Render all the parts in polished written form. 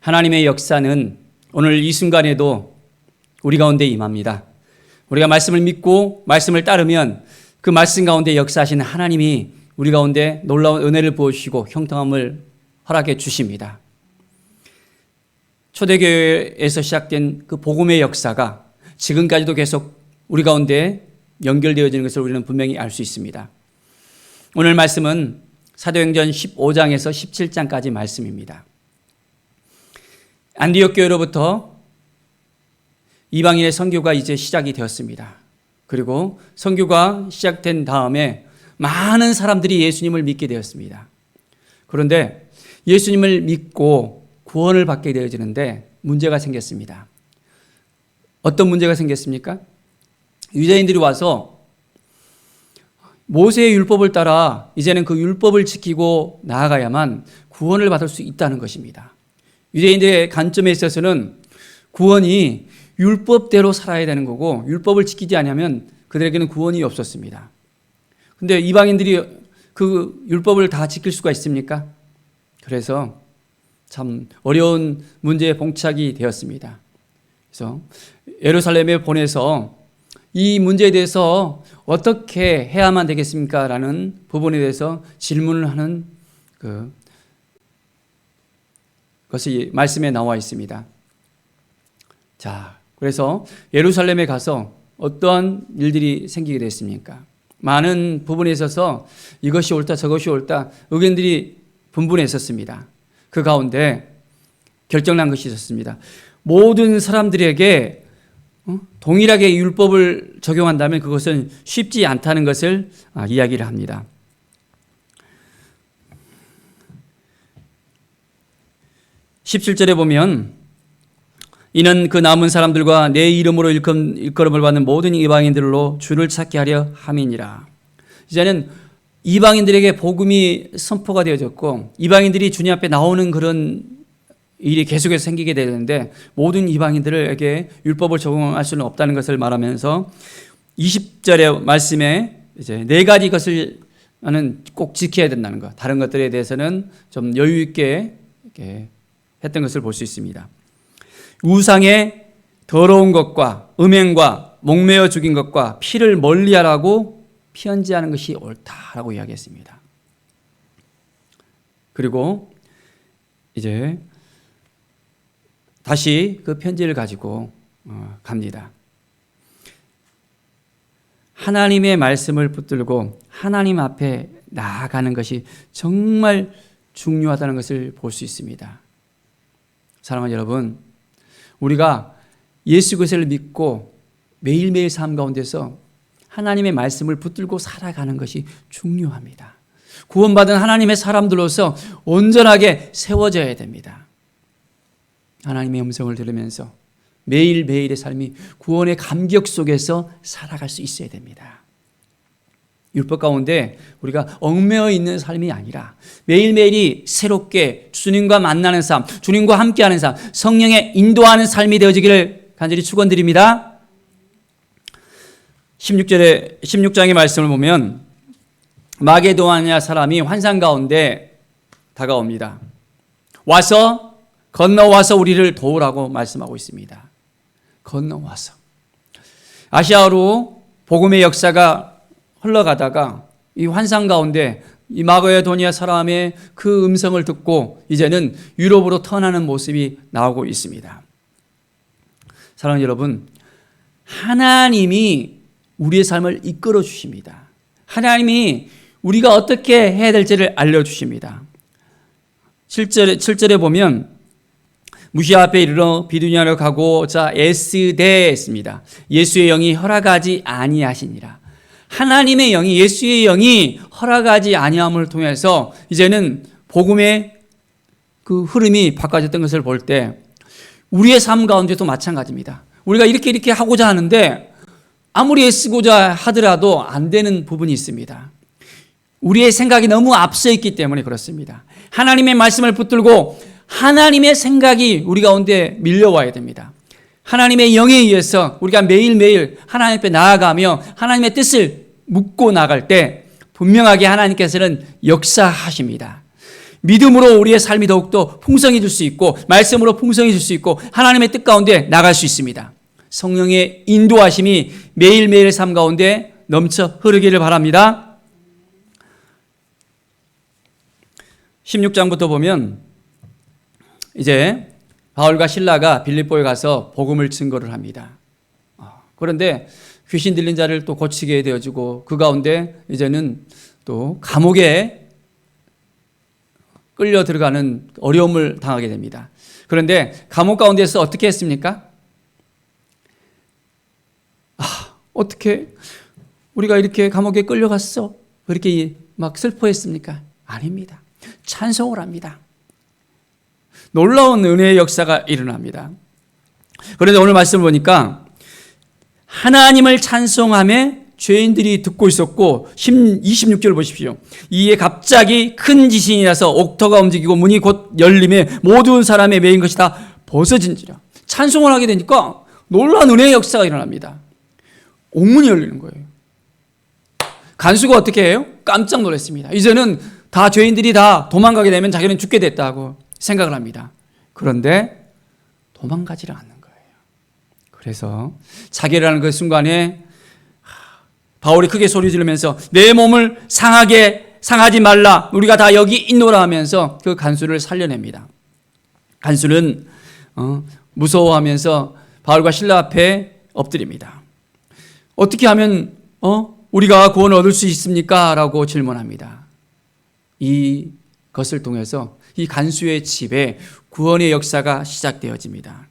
하나님의 역사는 오늘 이 순간에도 우리 가운데 임합니다. 우리가 말씀을 믿고 말씀을 따르면 그 말씀 가운데 역사하시는 하나님이 우리 가운데 놀라운 은혜를 부어주시고 형통함을 허락해 주십니다. 초대교회에서 시작된 그 복음의 역사가 지금까지도 계속 우리 가운데 연결되어지는 것을 우리는 분명히 알 수 있습니다. 오늘 말씀은 사도행전 15장에서 17장까지 말씀입니다. 안디옥 교회로부터 이방인의 선교가 이제 시작이 되었습니다. 그리고 선교가 시작된 다음에 많은 사람들이 예수님을 믿게 되었습니다. 그런데 예수님을 믿고 구원을 받게 되어지는데 문제가 생겼습니다. 어떤 문제가 생겼습니까? 유대인들이 와서 모세의 율법을 따라 이제는 그 율법을 지키고 나아가야만 구원을 받을 수 있다는 것입니다. 유대인들의 관점에 있어서는 구원이 율법대로 살아야 되는 거고 율법을 지키지 않으면 그들에게는 구원이 없었습니다. 그런데 이방인들이 그 율법을 다 지킬 수가 있습니까? 그래서 참 어려운 문제에 봉착이 되었습니다. 그래서 예루살렘에 보내서 이 문제에 대해서 어떻게 해야만 되겠습니까? 라는 부분에 대해서 질문을 하는 것이 말씀에 나와 있습니다. 자, 그래서 예루살렘에 가서 어떠한 일들이 생기게 됐습니까? 많은 부분에 있어서 이것이 옳다 저것이 옳다 의견들이 분분했었습니다. 그 가운데 결정난 것이 있었습니다. 모든 사람들에게 동일하게 율법을 적용한다면 그것은 쉽지 않다는 것을 이야기를 합니다. 17절에 보면 이는 그 남은 사람들과 내 이름으로 일컬음을 받는 모든 이방인들로 주를 찾게 하려 함이니라. 이제는 이방인들에게 복음이 선포가 되어졌고 이방인들이 주님 앞에 나오는 그런 일이 계속해서 생기게 되는데 모든 이방인들에게 율법을 적용할 수는 없다는 것을 말하면서 20절의 말씀에 이제 네 가지 것을 나는 꼭 지켜야 된다는 것, 다른 것들에 대해서는 좀 여유 있게 이렇게 했던 것을 볼 수 있습니다. 우상의 더러운 것과 음행과 목매어 죽인 것과 피를 멀리하라고 편지하는 것이 옳다라고 이야기했습니다. 그리고 이제 다시 그 편지를 가지고 갑니다. 하나님의 말씀을 붙들고 하나님 앞에 나아가는 것이 정말 중요하다는 것을 볼 수 있습니다. 사랑하는 여러분, 우리가 예수 그리스도를 믿고 매일매일 삶 가운데서 하나님의 말씀을 붙들고 살아가는 것이 중요합니다. 구원받은 하나님의 사람들로서 온전하게 세워져야 됩니다. 하나님의 음성을 들으면서 매일매일의 삶이 구원의 감격 속에서 살아갈 수 있어야 됩니다. 율법 가운데 우리가 얽매여 있는 삶이 아니라 매일매일이 새롭게 주님과 만나는 삶, 주님과 함께하는 삶, 성령의 인도하는 삶이 되어지기를 간절히 축원드립니다. 16장의 말씀을 보면 마게도냐 사람이 환상 가운데 다가옵니다. 건너와서 우리를 도우라고 말씀하고 있습니다. 건너와서. 아시아로 복음의 역사가 흘러가다가 이 환상 가운데 이 마게도냐 사람의 그 음성을 듣고 이제는 유럽으로 턴하는 모습이 나오고 있습니다. 사랑하는 여러분, 하나님이 우리의 삶을 이끌어 주십니다. 하나님이 우리가 어떻게 해야 될지를 알려주십니다. 7절에 보면 무시아 앞에 이르러 비두니아로 가고자 애쓰되 예수의 영이 허락하지 아니하시니라. 하나님의 영이, 예수의 영이 허락하지 아니함을 통해서 이제는 복음의 그 흐름이 바꿔졌던 것을 볼 때 우리의 삶 가운데도 마찬가지입니다. 우리가 이렇게 하고자 하는데 아무리 애쓰고자 하더라도 안 되는 부분이 있습니다. 우리의 생각이 너무 앞서 있기 때문에 그렇습니다. 하나님의 말씀을 붙들고 하나님의 생각이 우리 가운데 밀려와야 됩니다. 하나님의 영에 의해서 우리가 매일매일 하나님 앞에 나아가며 하나님의 뜻을 묻고 나갈 때 분명하게 하나님께서는 역사하십니다. 믿음으로 우리의 삶이 더욱더 풍성해질 수 있고 말씀으로 풍성해질 수 있고 하나님의 뜻 가운데 나갈 수 있습니다. 성령의 인도하심이 매일매일 삶 가운데 넘쳐 흐르기를 바랍니다. 16장부터 보면 이제 바울과 실라가 빌립보에 가서 복음을 증거를 합니다. 그런데 귀신 들린 자를 또 고치게 되어지고 그 가운데 이제는 또 감옥에 끌려 들어가는 어려움을 당하게 됩니다. 그런데 감옥 가운데서 어떻게 했습니까? 어떻게 우리가 이렇게 감옥에 끌려갔어? 왜 이렇게 막 슬퍼했습니까? 아닙니다. 찬송을 합니다. 놀라운 은혜의 역사가 일어납니다. 그런데 오늘 말씀을 보니까 하나님을 찬송하며 죄인들이 듣고 있었고 26절 보십시오. 이에 갑자기 큰 지신이 나서 옥토가 움직이고 문이 곧 열림에 모든 사람의 매인 것이 다 벗어진지라. 찬송을 하게 되니까 놀라운 은혜의 역사가 일어납니다. 옥문이 열리는 거예요. 간수가 어떻게 해요? 깜짝 놀랐습니다. 이제는 다 죄인들이 다 도망가게 되면 자기는 죽게 됐다고 생각을 합니다. 그런데 도망가지를 않는 거예요. 그래서 자결하는 그 순간에 바울이 크게 소리 지르면서 내 몸을 상하지 말라. 우리가 다 여기 있노라 하면서 그 간수를 살려냅니다. 간수는 무서워하면서 바울과 실라 앞에 엎드립니다. 어떻게 하면 우리가 구원을 얻을 수 있습니까? 라고 질문합니다. 이것을 통해서 이 간수의 집에 구원의 역사가 시작되어집니다.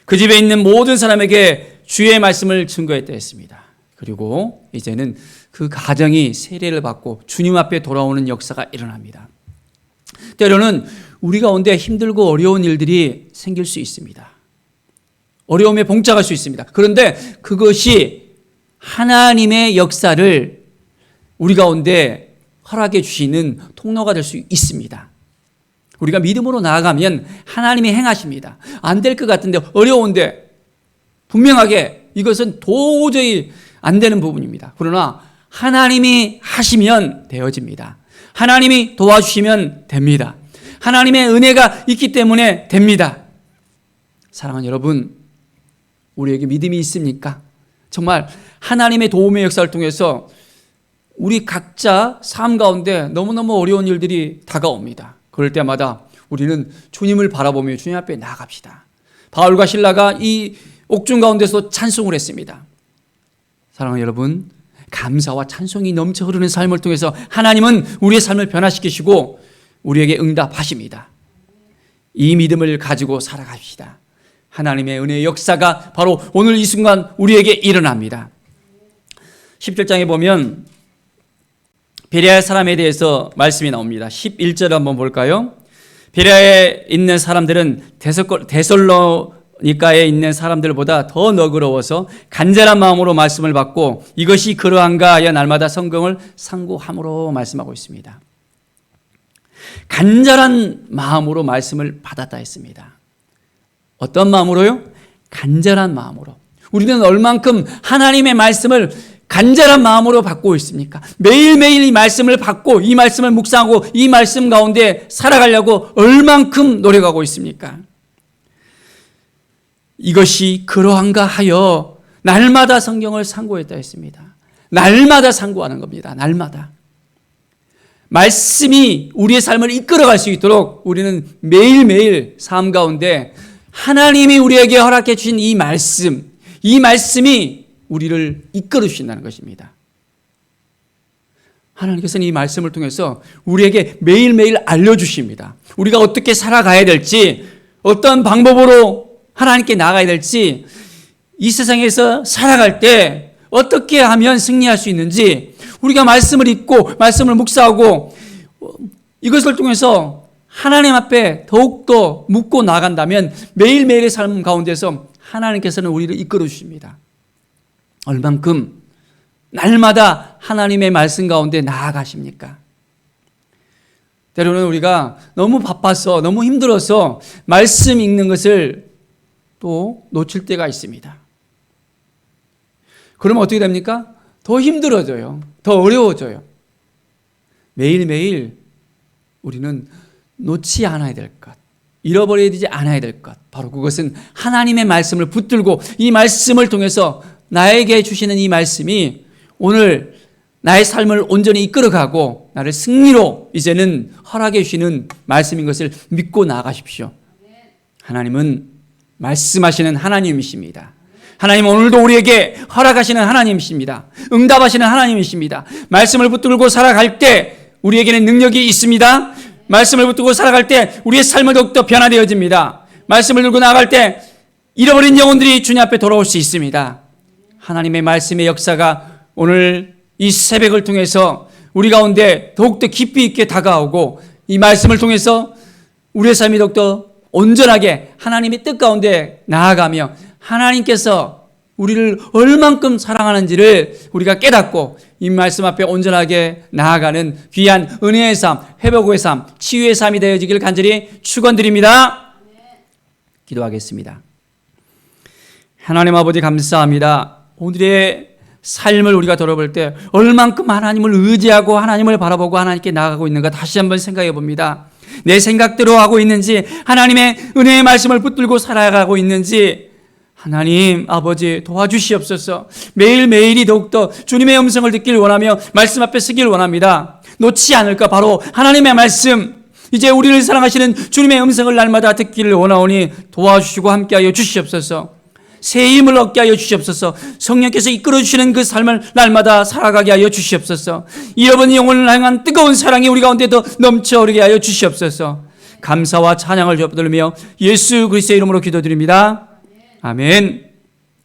그 집에 있는 모든 사람에게 주의 말씀을 증거했다 했습니다. 그리고 이제는 그 가정이 세례를 받고 주님 앞에 돌아오는 역사가 일어납니다. 때로는 우리 가운데 힘들고 어려운 일들이 생길 수 있습니다. 어려움에 봉착할 수 있습니다. 그런데 그것이 하나님의 역사를 우리 가운데 허락해 주시는 통로가 될 수 있습니다. 우리가 믿음으로 나아가면 하나님이 행하십니다. 안 될 것 같은데 어려운데 분명하게 이것은 도저히 안 되는 부분입니다. 그러나 하나님이 하시면 되어집니다. 하나님이 도와주시면 됩니다. 하나님의 은혜가 있기 때문에 됩니다. 사랑하는 여러분, 우리에게 믿음이 있습니까? 정말 하나님의 도움의 역사를 통해서 우리 각자 삶 가운데 너무너무 어려운 일들이 다가옵니다. 그럴 때마다 우리는 주님을 바라보며 주님 앞에 나아갑시다. 바울과 실라가 이 옥중 가운데서 찬송을 했습니다. 사랑하는 여러분, 감사와 찬송이 넘쳐 흐르는 삶을 통해서 하나님은 우리의 삶을 변화시키시고 우리에게 응답하십니다. 이 믿음을 가지고 살아갑시다. 하나님의 은혜의 역사가 바로 오늘 이 순간 우리에게 일어납니다. 17장에 보면 베레아 사람에 대해서 말씀이 나옵니다. 11절 한번 볼까요? 베레아에 있는 사람들은 데살로니가에 있는 사람들보다 더 너그러워서 간절한 마음으로 말씀을 받고 이것이 그러한가 하여 날마다 성경을 상고함으로 말씀하고 있습니다. 간절한 마음으로 말씀을 받았다 했습니다. 어떤 마음으로요? 간절한 마음으로. 우리는 얼만큼 하나님의 말씀을 간절한 마음으로 받고 있습니까? 매일매일 이 말씀을 받고 이 말씀을 묵상하고 이 말씀 가운데 살아가려고 얼만큼 노력하고 있습니까? 이것이 그러한가 하여 날마다 성경을 상고했다 했습니다. 날마다 상고하는 겁니다. 날마다. 말씀이 우리의 삶을 이끌어갈 수 있도록 우리는 매일매일 삶 가운데 하나님이 우리에게 허락해 주신 이 말씀이 우리를 이끌어 주신다는 것입니다. 하나님께서는 이 말씀을 통해서 우리에게 매일매일 알려주십니다. 우리가 어떻게 살아가야 될지, 어떤 방법으로 하나님께 나아가야 될지, 이 세상에서 살아갈 때 어떻게 하면 승리할 수 있는지, 우리가 말씀을 읽고 말씀을 묵상하고 이것을 통해서 하나님 앞에 더욱더 묻고 나간다면 매일매일의 삶 가운데서 하나님께서는 우리를 이끌어 주십니다. 얼만큼 날마다 하나님의 말씀 가운데 나아가십니까? 때로는 우리가 너무 바빠서 너무 힘들어서 말씀 읽는 것을 또 놓칠 때가 있습니다. 그러면 어떻게 됩니까? 더 힘들어져요. 더 어려워져요. 매일매일 우리는 놓지 않아야 될 것, 잃어버려야 되지 않아야 될 것, 바로 그것은 하나님의 말씀을 붙들고 이 말씀을 통해서 나에게 주시는 이 말씀이 오늘 나의 삶을 온전히 이끌어가고 나를 승리로 이제는 허락해 주시는 말씀인 것을 믿고 나아가십시오. 하나님은 말씀하시는 하나님이십니다. 하나님은 오늘도 우리에게 허락하시는 하나님이십니다. 응답하시는 하나님이십니다. 말씀을 붙들고 살아갈 때 우리에게는 능력이 있습니다. 말씀을 붙들고 살아갈 때 우리의 삶은 더욱더 변화되어집니다. 말씀을 들고 나아갈 때 잃어버린 영혼들이 주님 앞에 돌아올 수 있습니다. 하나님의 말씀의 역사가 오늘 이 새벽을 통해서 우리 가운데 더욱더 깊이 있게 다가오고 이 말씀을 통해서 우리의 삶이 더욱더 온전하게 하나님의 뜻 가운데 나아가며 하나님께서 우리를 얼만큼 사랑하는지를 우리가 깨닫고 이 말씀 앞에 온전하게 나아가는 귀한 은혜의 삶, 회복의 삶, 치유의 삶이 되어지길 간절히 축원드립니다. 기도하겠습니다. 하나님 아버지 감사합니다. 오늘의 삶을 우리가 돌아볼 때 얼만큼 하나님을 의지하고 하나님을 바라보고 하나님께 나아가고 있는가 다시 한번 생각해 봅니다. 내 생각대로 하고 있는지 하나님의 은혜의 말씀을 붙들고 살아가고 있는지 하나님 아버지 도와주시옵소서. 매일매일이 더욱더 주님의 음성을 듣길 원하며 말씀 앞에 서길 원합니다. 놓지 않을까 바로 하나님의 말씀, 이제 우리를 사랑하시는 주님의 음성을 날마다 듣기를 원하오니 도와주시고 함께하여 주시옵소서. 새 힘을 얻게 하여 주시옵소서. 성령께서 이끌어주시는 그 삶을 날마다 살아가게 하여 주시옵소서. 잃어버린 영혼을 향한 뜨거운 사랑이 우리 가운데 더 넘쳐오르게 하여 주시옵소서. 감사와 찬양을 드리며 예수 그리스도의 이름으로 기도드립니다. 아멘.